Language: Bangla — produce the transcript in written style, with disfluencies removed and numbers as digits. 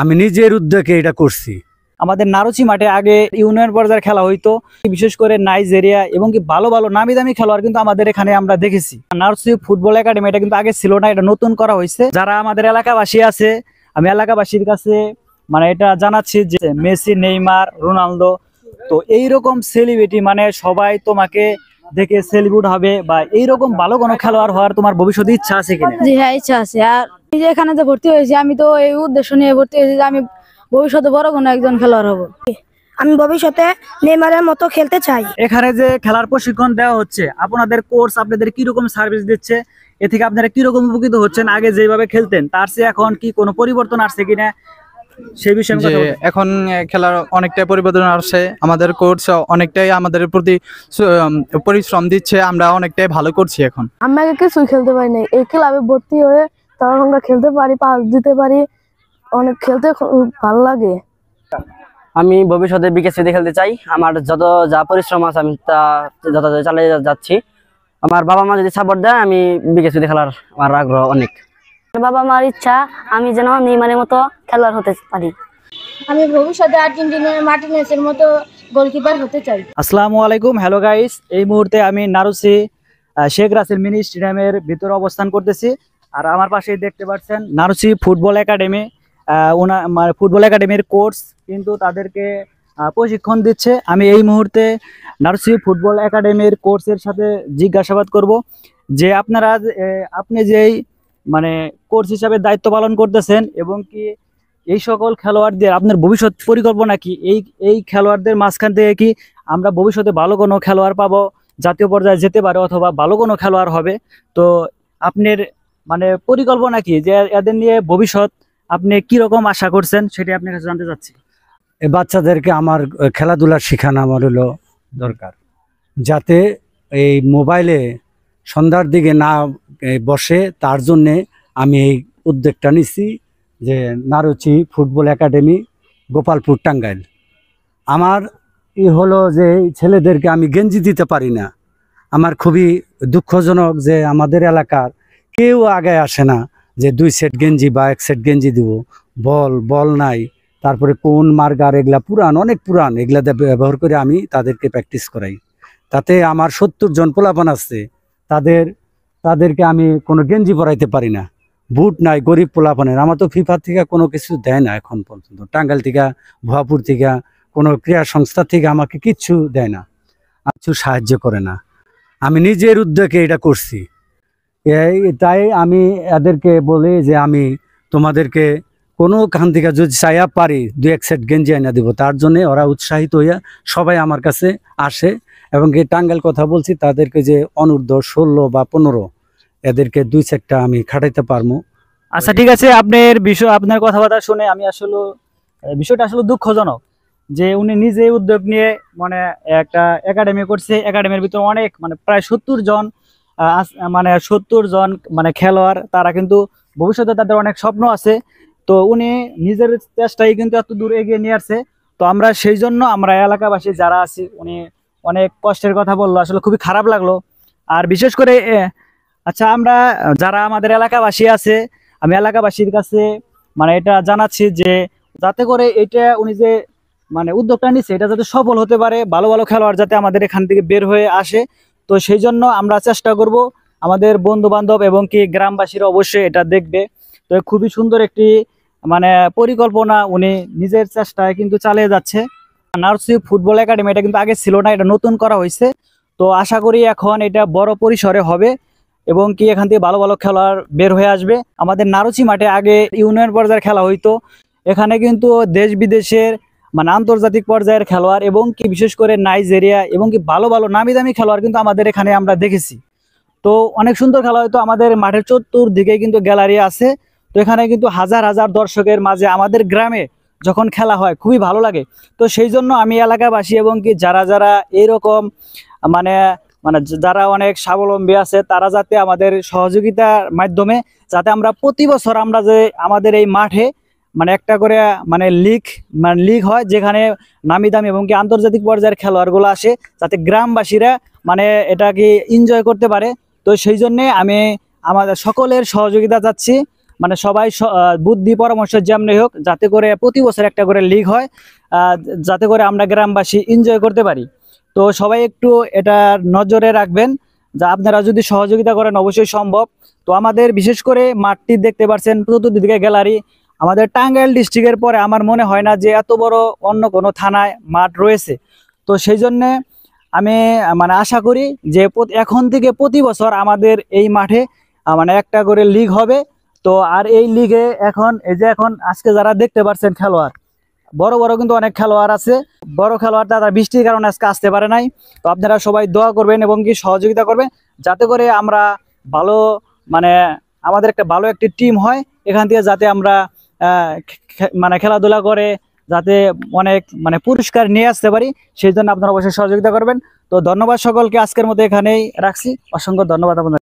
আমি নিজের উদ্যোগে এটা করছি। আমাদের নারুচি মাঠে আগে ইউনিয়ন পর্যায়ের খেলা হইতো, বিশেষ করে নাইজেরিয়া এবং কি ভালো ভালো নামি দামি খেলোয়াড় কিন্তু আমাদের এখানে আমরা দেখেছি। নারুচি ফুটবল একাডেমি এটা কিন্তু আগে ছিল না, এটা নতুন করা হয়েছে। যারা আমাদের এলাকাবাসী আছে, আমি এলাকাবাসীর কাছে মানে এটা জানাচ্ছি যে মেসি, নেইমার, রোনালদো, তো এইরকম সেলিব্রিটি মানে সবাই তোমাকে দেখে সেলিব্রিটি হবে বা এইরকম ভালো কোনো খেলোয়াড় হওয়ার তোমার ভবিষ্যতে ইচ্ছা আছে কিনা? জি হ্যাঁ, ইচ্ছা আছে। আর এই যে এখানে যে ভর্তি হয়েছি, আমি তো এই উদ্দেশ্য নিয়ে ভর্তি হয়েছি যে আমি ভবিষ্যতে বড় কোনো একজন খেলোয়াড় হব। আমি ভবিষ্যতে নেইমারের মতো খেলতে চাই। এখানে যে খেলার প্রশিক্ষণ দেওয়া হচ্ছে, আপনাদের কোর্স আপনাদের কিরকম সার্ভিস দিচ্ছে, এ থেকে আপনারা কিরকম উপকৃত হচ্ছেন? আগে যেভাবে খেলতেন তার চেয়ে এখন কি কোনো পরিবর্তন আসছে কিনা সেই বিষয়ে কথা বলুন। এখন খেলার অনেকটাই পরিবর্তন আসছে, আমাদের কোচ অনেকটাই আমাদের প্রতি পরিশ্রম দিচ্ছে, আমরা অনেকটাই ভালো করছি। এখন আমি আগে কিছুই খেলতে পারি না, এই ক্লাবে ভর্তি হয়ে তখন আমরা খেলতে পারি, পাস দিতে পারি, অনেক খেলতে ভালো লাগে। আমি ভবিষ্যতে বিকেএসপিতে খেলতে চাই। আমার যত যা পরিশ্রম আছে আমি তা যত চালিয়ে যাচ্ছি। আমার বাবা মা যদি সাপোর্ট দেয় আমি বিকেএসপিতে খেলার আমার আগ্রহ অনেক। বাবা মার ইচ্ছা আমি যেন নেইমারের মতো খেলোয়াড় হতে পারি। আমি ভবিষ্যতে আর্জেন্টিনার মার্টিনেজের মতো গোলকিপার হতে চাই। আসসালামু আলাইকুম, হ্যালো গাইস। এই মুহূর্তে আমি নারুচি শেখ রাসেল মিনি স্টেডিয়ামের ভিতরে অবস্থান করতেছি। আর আমার পাশেই দেখতে পাচ্ছেন নারুচি ফুটবল একাডেমি। ফুটবল একাডেমির কোর্স কিন্তু তাদেরকে প্রশিক্ষণ দিচ্ছে। আমি এই মুহূর্তে নারুচি ফুটবল একাডেমির কোর্সের সাথে জিজ্ঞাসাবাদ করব যে আপনি যেই মানে কোর্স হিসাবে দায়িত্ব পালন করতেছেন এবং কি এই সকল খেলোয়াড়দের আপনার ভবিষ্যৎ পরিকল্পনা কি? এই খেলোয়াড়দের মাঝখান থেকে কি আমরা ভবিষ্যতে ভালো কোনো খেলোয়াড় পাবো, জাতীয় পর্যায়ে যেতে পারে অথবা ভালো কোনো খেলোয়াড় হবে? তো আপনার মানে পরিকল্পনা কি, যে এদের নিয়ে ভবিষ্যৎ আপনি কি রকম আশা করছেন সেটা আপনার কাছে জানতে চাচ্ছি। এই বাচ্চাদেরকে আমার খেলাধুলা শেখানো আমার হলো দরকার, যাতে এই মোবাইলে সন্ধ্যার দিকে না বসে। তার জন্যে আমি এই উদ্যোগটা নিচ্ছি যে নারুচি ফুটবল একাডেমি, গোপালপুর, টাঙ্গাইল। আমার হলো যে ছেলেদেরকে আমি গেঞ্জি দিতে পারি না। আমার খুবই দুঃখজনক যে আমাদের এলাকার কেউ আগে আসে না যে 2 সেট গেঞ্জি বা 1 সেট গেঞ্জি দিব। বল নাই, তারপরে কোন মার্গার এগুলা অনেক পুরান, এগুলা ব্যবহার করে আমি তাদেরকে প্র্যাকটিস করাই। তাতে আমার 70 জন পোলাপান আছে, তাদেরকে আমি কোনো গেঞ্জি পরাইতে পারি না। বুট নাই, গরিব পোলাপানের। আমার তো ফিফা থেকে কোনো কিছু দেয় না এখন পর্যন্ত, টাঙ্গাইল থেকে, ভুয়াপুর থেকে, কোনো ক্রীড়া সংস্থা থেকে আমাকে কিচ্ছু দেয় না, কিছু সাহায্য করে না। আমি নিজের উদ্যোগে এটা করছি। তাই আমি এদেরকে বলি যে আমি তোমাদেরকে কোনো খান থেকে যদি চাইয়া পারি 2-1 সেট গেঞ্জি আইনা দিব। তার জন্যে ওরা উৎসাহিত হইয়া সবাই আমার কাছে আসে। এবং এই টাঙ্গাইল কথা বলছি, তাদেরকে যে অনূর্ধ্ব 16 বা 15 এদেরকে 2 সেটটা আমি খাটাইতে পারবো। আচ্ছা ঠিক আছে, আপনার কথাবার্তা শুনে আমি আসলে বিষয়টা আসলে দুঃখজনক যে উনি নিজে উদ্যোগ নিয়ে মানে একটা একাডেমি করছে। একাডেমির ভিতরে অনেক মানে প্রায় 70 জন মানে খেলোয়াড়, তারা কিন্তু ভবিষ্যতে তাদের অনেক স্বপ্ন আছে। তো উনি নিজের চেষ্টায় কিন্তু এত দূর এগিয়ে নিয়ে আসছে। তো আমরা সেই জন্য আমরা এলাকাবাসী যারা আছি, উনি অনেক কষ্টের কথা বললো, আসলে খুবই খারাপ লাগলো। আর বিশেষ করে আচ্ছা, আমরা যারা আমাদের এলাকাবাসী আছে, আমি এলাকাবাসীর কাছে মানে এটা জানাচ্ছি যে যাতে করে এটা উনি যে মানে উদ্যোগটা নিচ্ছে এটা যাতে সফল হতে পারে, ভালো ভালো খেলোয়াড় যাতে আমাদের এখান থেকে বের হয়ে আসে। তো সেই জন্য আমরা চেষ্টা করব, আমাদের বন্ধু বান্ধব এবং কি গ্রামবাসীরা অবশ্যই এটা দেখবে। তো খুবই সুন্দর একটি মানে পরিকল্পনা উনি নিজের চেষ্টায় কিন্তু চালিয়ে যাচ্ছে। নারুচি ফুটবল একাডেমি এটা কিন্তু আগে ছিল না, এটা নতুন করা হয়েছে। তো আশা করি এখন এটা বড় পরিসরে হবে এবং কি এখান থেকে ভালো ভালো খেলোয়াড় বের হয়ে আসবে। আমাদের নারুচি মাঠে আগে ইউনিয়ন পর্যায়ের খেলা হইতো, এখানে কিন্তু দেশ বিদেশের মানে আন্তর্জাতিক পর্যায়ের খেলোয়াড় এবং কি বিশেষ করে নাইজেরিয়া এবং কি ভালো ভালো নামি দামি খেলোয়াড় কিন্তু আমাদের এখানে আমরা দেখেছি। তো অনেক সুন্দর খেলা হয়তো আমাদের মাঠের চতুর্দিকে কিন্তু গ্যালারি আছে। তো এখানে কিন্তু হাজার হাজার দর্শকের মাঝে আমাদের গ্রামে যখন খেলা হয় খুবই ভালো লাগে। তো সেই জন্য আমি এলাকাবাসী এবং কি যারা এইরকম মানে মানে যারা অনেক স্বাবলম্বী আছে, তারা যাতে আমাদের সহযোগিতার মাধ্যমে যাতে আমরা প্রতি বছর আমরা যে আমাদের এই মাঠে মানে একটা করে মানে লিগ হয়, যেখানে নামি দামি এবং কি আন্তর্জাতিক পর্যায়ের খেলোয়াড়গুলো আসে, যাতে গ্রামবাসীরা মানে এটাকে এনজয় করতে পারে। তো সেই জন্যে আমি আমাদের সকলের সহযোগিতা চাচ্ছি। মানে সবাই বুদ্ধি পরামর্শ যেমনি হোক, যাতে করে প্রতি বছর একটা করে লিগ হয়, যাতে করে আমরা গ্রামবাসী এনজয় করতে পারি। তো সবাই একটু এটা নজরে রাখবেন, যা আপনারা যদি সহযোগিতা করেন অবশ্যই সম্ভব। তো আমাদের বিশেষ করে মাঠটি দেখতে পাচ্ছেন, চতুর্দিকে গ্যালারি। আমাদের টাঙ্গাইল ডিস্ট্রিক্টের পরে আমার মনে হয় না যে এত বড় অন্য কোনো থানায় মাঠ রয়েছে। তো সেই জন্যে আমি মানে আশা করি যে এখন থেকে প্রতি বছর আমাদের এই মাঠে মানে একটা করে লিগ হবে। তো আর এই লিগে এখন এই যে এখন আজকে যারা দেখতে পাচ্ছেন খেলোয়াড়, বড় বড় কিন্তু অনেক খেলোয়াড় আছে, বড় খেলোয়াড় তারা বৃষ্টির কারণে আজকে আসতে পারে নাই। তো আপনারা সবাই দোয়া করবেন এবং কি সহযোগিতা করবেন, যাতে করে আমরা ভালো মানে আমাদের একটা ভালো একটি টিম হয় এখান থেকে, যাতে আমরা মানে খেলাধুলা করে যাতে অনেক মানে পুরস্কার নিয়ে আসতে পারি। সেই জন্য আপনারা অবশ্যই সহযোগিতা করবেন। তো ধন্যবাদ সকলকে, আজকের মতো এখানেই রাখছি। অসংখ্য ধন্যবাদ আপনাদের।